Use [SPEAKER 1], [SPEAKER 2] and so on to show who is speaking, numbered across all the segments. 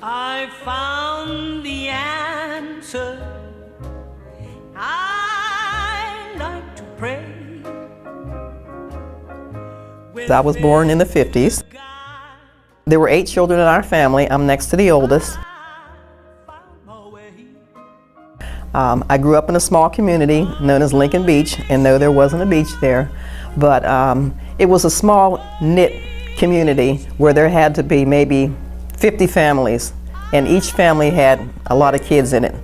[SPEAKER 1] I found the answer. I like to pray.
[SPEAKER 2] I was born in the 50s. There were 8 children in our family. I'm next to the oldest. I grew up in a small community known as Lincoln Beach, and no, there wasn't a beach there, but it was a small knit community where there had to be maybe 50 families, and each family had a lot of kids in it.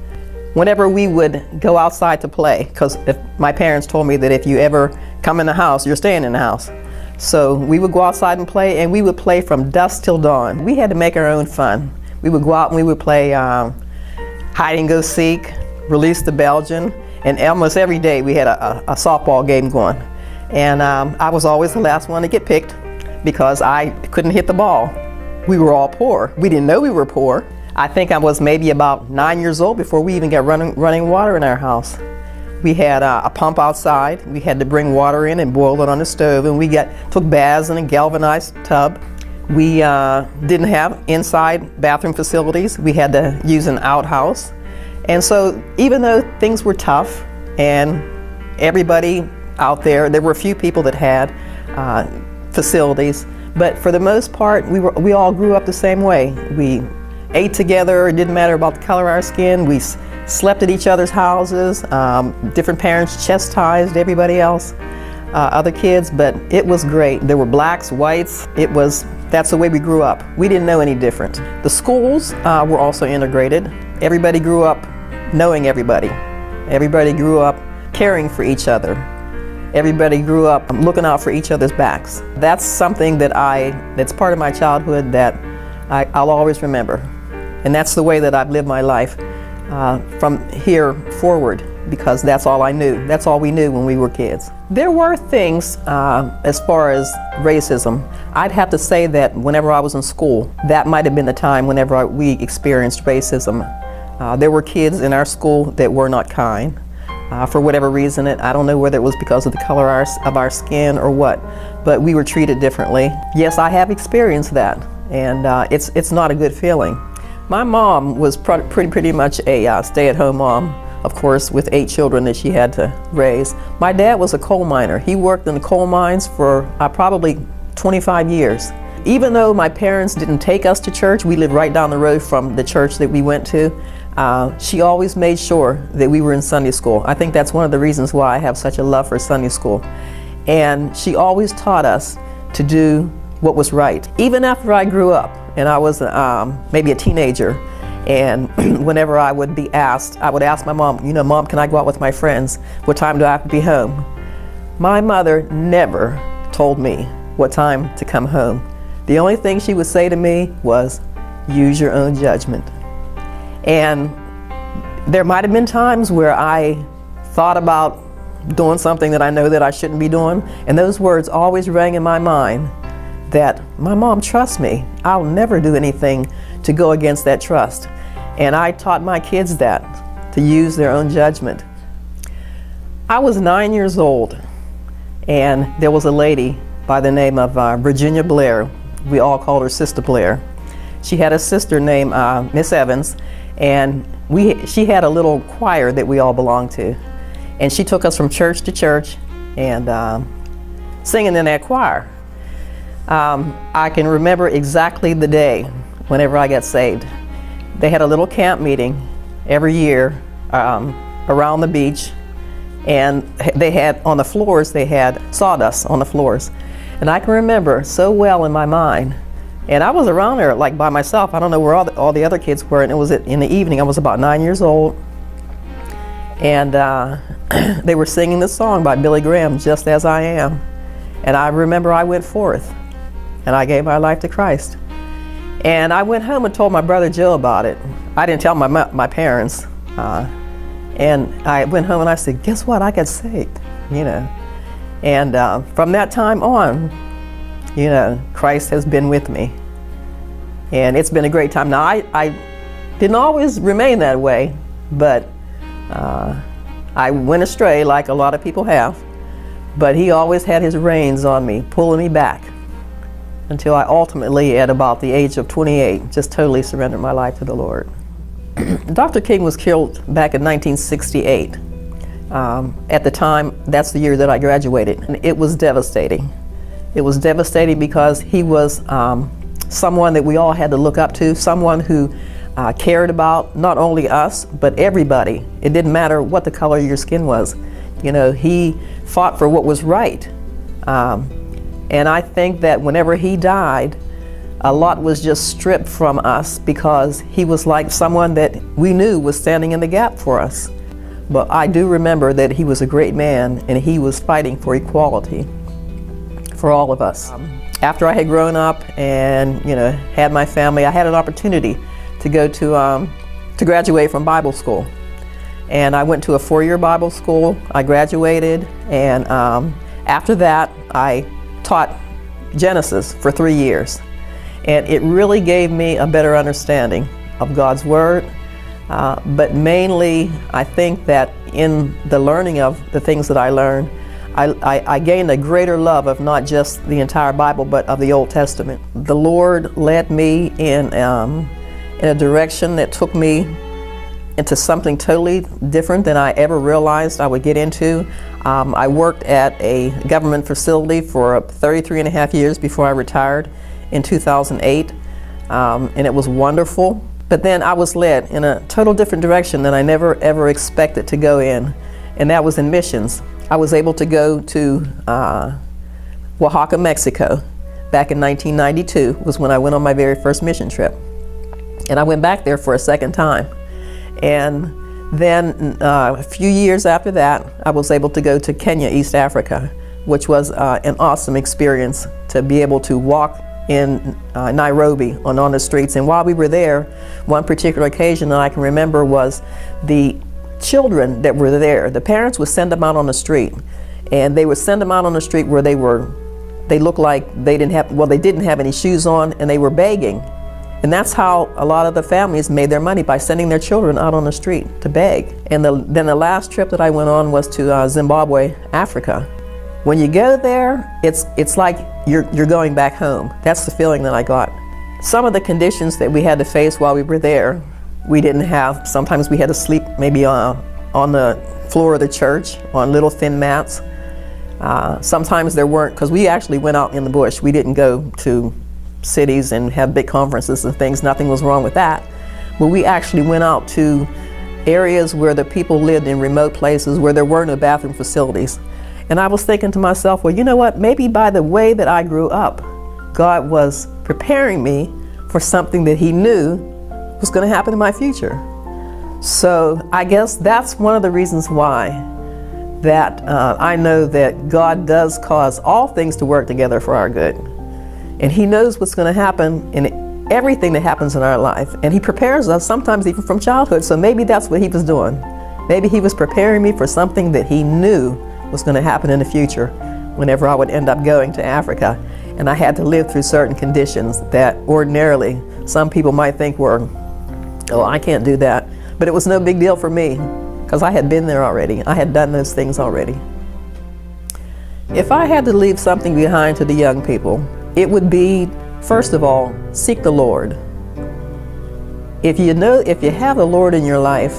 [SPEAKER 2] Whenever we would go outside to play, because my parents told me that if you ever come in the house, you're staying in the house. So we would go outside and play, and we would play from dusk till dawn. We had to make our own fun. We would go out and we would play hide and go seek, release the Belgian, and almost every day we had a softball game going. And I was always the last one to get picked because I couldn't hit the ball. We were all poor. We didn't know we were poor. I think I was maybe about 9 years old before we even got running water in our house. We had a pump outside. We had to bring water in and boil it on the stove, and we took baths in a galvanized tub. We didn't have inside bathroom facilities. We had to use an outhouse. And so even though things were tough and everybody out there were a few people that had facilities, but for the most part, we all grew up the same way. We ate together. It didn't matter about the color of our skin. We slept at each other's houses. Different parents chastised everybody else, other kids, but it was great. There were blacks, whites. That's the way we grew up. We didn't know any different. The schools were also integrated. Everybody grew up knowing everybody. Everybody grew up caring for each other. Everybody grew up looking out for each other's backs. That's something that's part of my childhood that I'll always remember. And that's the way that I've lived my life from here forward, because that's all I knew. That's all we knew when we were kids. There were things as far as racism. I'd have to say that whenever I was in school, that might have been the time whenever we experienced racism. There were kids in our school that were not kind. For whatever reason, I don't know whether it was because of the color of our skin or what, but we were treated differently. Yes, I have experienced that, and it's not a good feeling. My mom was pretty much a stay-at-home mom, of course, with 8 children that she had to raise. My dad was a coal miner. He worked in the coal mines for probably 25 years. Even though my parents didn't take us to church, we lived right down the road from the church that we went to. She always made sure that we were in Sunday school. I think that's one of the reasons why I have such a love for Sunday school. And she always taught us to do what was right. Even after I grew up and I was maybe a teenager, and whenever I would be asked, I would ask my mom, Mom, can I go out with my friends? What time do I have to be home? My mother never told me what time to come home. The only thing she would say to me was, use your own judgment. And there might have been times where I thought about doing something that I know that I shouldn't be doing, and those words always rang in my mind that my mom trusts me. I'll never do anything to go against that trust. And I taught my kids that, to use their own judgment. I was 9 years old, and there was a lady by the name of Virginia Blair. We all called her Sister Blair. She had a sister named Miss Evans, and she had a little choir that we all belonged to. And she took us from church to church and singing in that choir. I can remember exactly the day whenever I got saved. They had a little camp meeting every year around the beach, and they had on the floors, they had sawdust on the floors. And I can remember so well in my mind. And I was around there like by myself. I don't know where all the other kids were, and it was in the evening. I was about 9 years old, and they were singing this song by Billy Graham, Just As I Am. And I remember I went forth and I gave my life to Christ. And I went home and told my brother Joe about it. I didn't tell my parents. And I went home and I said, guess what? I got saved, And from that time on, Christ has been with me. And it's been a great time. Now, I didn't always remain that way, but I went astray like a lot of people have. But he always had his reins on me, pulling me back. until I ultimately, at about the age of 28, just totally surrendered my life to the Lord. Dr. King was killed back in 1968. At the time, that's the year that I graduated, and it was devastating. It was devastating because he was someone that we all had to look up to, someone who cared about not only us, but everybody. It didn't matter what the color of your skin was. You know, he fought for what was right. And I think that whenever he died, a lot was just stripped from us because he was like someone that we knew was standing in the gap for us. But I do remember that he was a great man and he was fighting for equality for all of us. After I had grown up and, you know, had my family, I had an opportunity to go to graduate from Bible school. And I went to a 4-year Bible school. I graduated, and after that, I taught Genesis for 3 years. And it really gave me a better understanding of God's Word. But mainly, I think that in the learning of the things that I learned, I gained a greater love of not just the entire Bible, but of the Old Testament. The Lord led me in a direction that took me into something totally different than I ever realized I would get into. I worked at a government facility for 33 and a half years before I retired in 2008, and it was wonderful. But then I was led in a total different direction than I never ever expected to go in, and that was in missions. I was able to go to Oaxaca, Mexico. Back in 1992 was when I went on my very first mission trip. And I went back there for a second time. And then a few years after that, I was able to go to Kenya, East Africa, which was an awesome experience to be able to walk in Nairobi on the streets. And while we were there, one particular occasion that I can remember was the children that were there. The parents would send them out on the street, and they would send them out on the street where they looked like they didn't have any shoes on, and they were begging. And that's how a lot of the families made their money, by sending their children out on the street to beg. And then the last trip that I went on was to Zimbabwe, Africa. When you go there, it's like you're going back home. That's the feeling that I got. Some of the conditions that we had to face while we were there, we didn't have. Sometimes we had to sleep maybe on the floor of the church on little thin mats. Sometimes there weren't, because we actually went out in the bush. We didn't go to cities and have big conferences and things. Nothing was wrong with that. But we actually went out to areas where the people lived in remote places where there were no bathroom facilities. And I was thinking to myself, well, you know what? Maybe by the way that I grew up, God was preparing me for something that He knew was going to happen in my future. So I guess that's one of the reasons why that I know that God does cause all things to work together for our good. And He knows what's going to happen in everything that happens in our life. And He prepares us sometimes even from childhood. So maybe that's what He was doing. Maybe He was preparing me for something that He knew was going to happen in the future whenever I would end up going to Africa. And I had to live through certain conditions that ordinarily some people might think were, oh, I can't do that. But it was no big deal for me because I had been there already. I had done those things already. If I had to leave something behind to the young people, it would be, first of all, seek the Lord. If you have the Lord in your life,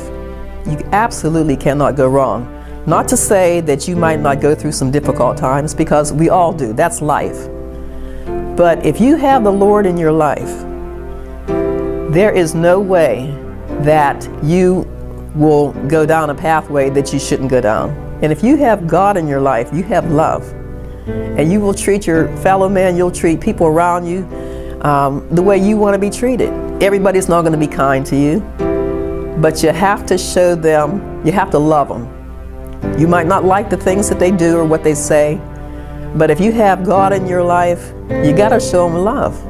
[SPEAKER 2] you absolutely cannot go wrong. Not to say that you might not go through some difficult times, because we all do. That's life. But if you have the Lord in your life, there is no way that you will go down a pathway that you shouldn't go down. And if you have God in your life, you have love. And you will treat your fellow man, you'll treat people around you the way you want to be treated. Everybody's not going to be kind to you, but you have to show them, you have to love them. You might not like the things that they do or what they say, but if you have God in your life, you got to show them love.